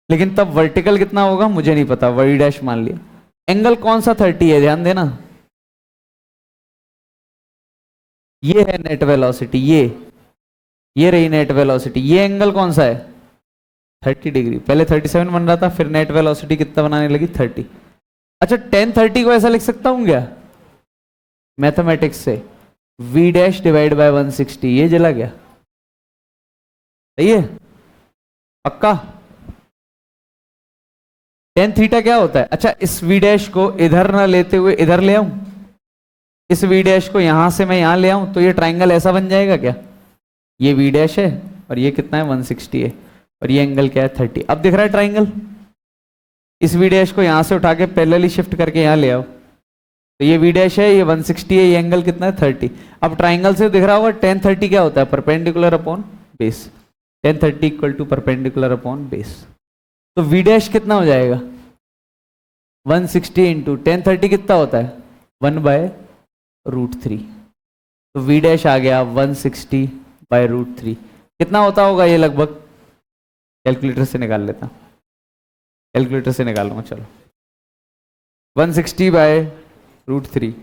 लेकिन तब वर्टिकल कितना होगा मुझे नहीं पता, वी डैश मान लिया। एंगल कौन सा 30 है, ध्यान देना, ये है नेट वेलोसिटी, ये रही नेट वेलोसिटी। ये एंगल कौन सा है? 30 डिग्री। पहले 37 बन रहा था, फिर नेट वेलोसिटी कितना बनाने लगी? 30। अच्छा 1030 को ऐसा लिख सकता हूं क्या मैथमेटिक्स से? v डैश डिवाइड बाय 160, ये जला गया, सही है पक्का? tan थीटा क्या होता है? अच्छा इस v डैश को इधर ना लेते हुए इधर ले आऊं, इस v डैश को यहां से मैं यहां ले आऊं, तो ये ट्राइंगल ऐसा बन जाएगा क्या? ये v डैश है और ये कितना है? 160 है, और ये एंगल क्या है? 30। अब दिख रहा है ट्राइंगल? इस v डैश को यहां से उठा के पैरेलली शिफ्ट करके यहां ले आओ, तो ये v डैश है, ये 160 है, ये एंगल कितना है? 30। अब ट्राइंगल से दिख रहा होगा tan 30 क्या होता है? Perpendicular upon base. tan 30 equal to perpendicular upon base. तो v डैश कितना हो जाएगा? 160 इंटू tan 30 कितना होता है? 1/√3। तो v डैश आ गया 160/√3। कितना होता होगा ये लगभग? कैलकुलेटर से निकाल लेता, कैलकुलेटर से निकालूंगा चलो। 160/√3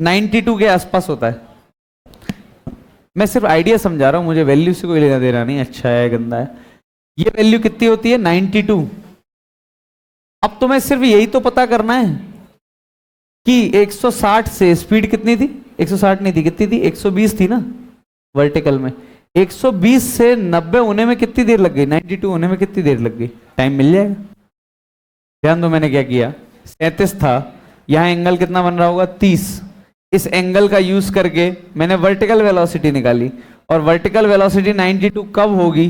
92 के आसपास होता है। मैं सिर्फ आइडिया समझा रहा हूं, मुझे वैल्यू से कोई लेना देना नहीं, अच्छा है गंदा है। ये वैल्यू कितनी होती है? 92। अब तुम्हें सिर्फ यही तो पता करना है कि 160 से स्पीड कितनी थी? 160 नहीं थी, कितनी थी? 120 थी ना वर्टिकल में। 120 से 90 होने में कितनी देर लग गई, 92 होने में कितनी देर लग गई, टाइम मिल जाएगा। ध्यान दो मैंने क्या किया, 37 था, यहां एंगल कितना बन रहा होगा 30। इस एंगल का यूज करके मैंने वर्टिकल वेलोसिटी निकाली, और वर्टिकल वेलोसिटी 92 कब होगी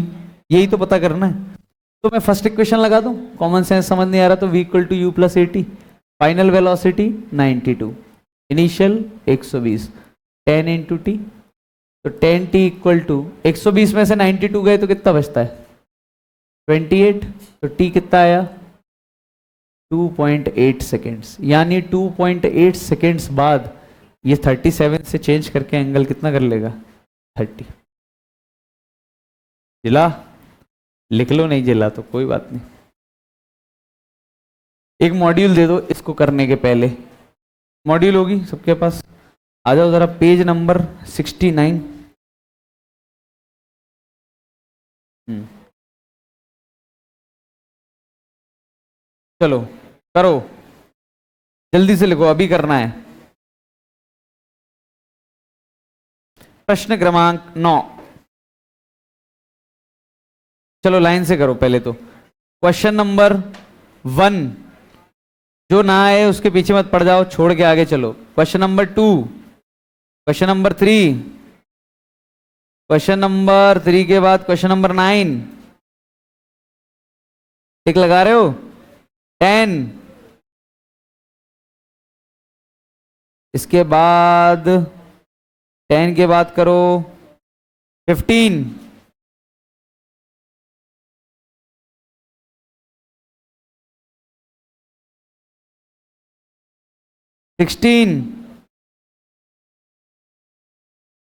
यही तो पता करना है। तो मैं फर्स्ट इक्वेशन लगा दूं, कॉमन सेंस समझ नहीं आ रहा तो v equal to u plus 80, final velocity 92, initial 120, 10 into t, तो 10 टी इक्वल टू 120 में से 92 गए तो कितना बचता है 28, तो टी कितना आया 2.8 सेकेंड्स, यानी 2.8 सेकेंड्स बाद ये 37 से चेंज करके एंगल कितना कर लेगा 30। जिला लिख लो, नहीं जिला तो कोई बात नहीं। एक मॉड्यूल दे दो इसको करने के पहले, मॉड्यूल होगी सबके पास, आ जाओ जरा पेज नंबर 69। चलो करो, जल्दी से लिखो, अभी करना है। प्रश्न क्रमांक 9, चलो लाइन से करो पहले तो। क्वेश्चन नंबर 1, जो ना आए उसके पीछे मत पड़ जाओ, छोड़ के आगे चलो। Question number 2, question number 3, question number 3 के बाद क्वेश्चन नंबर 9, टिक लगा रहे हो, 10, इसके बाद 10 के बाद करो 15, 16।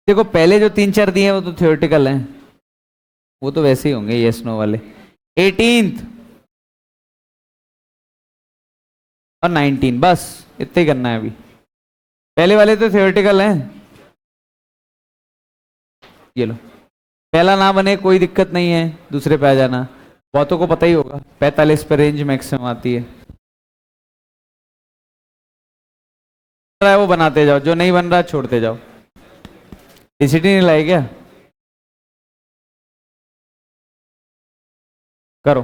देखो पहले जो 3-4 दिए हैं वो तो थ्योरेटिकल हैं, वो तो वैसे ही होंगे यस नो वाले। 18th और 19, बस इतना ही करना है अभी, पहले वाले तो थ्योरेटिकल हैं। ये लो, पहला ना बने कोई दिक्कत नहीं है, दूसरे पे आ जाना, बहुतों को पता ही होगा 45 पे रेंज मैक्सिमम आती है। वो बनाते जाओ, जो नहीं बन रहा छोड़ते जाओ। डीसीटी नहीं लाए क्या, करो।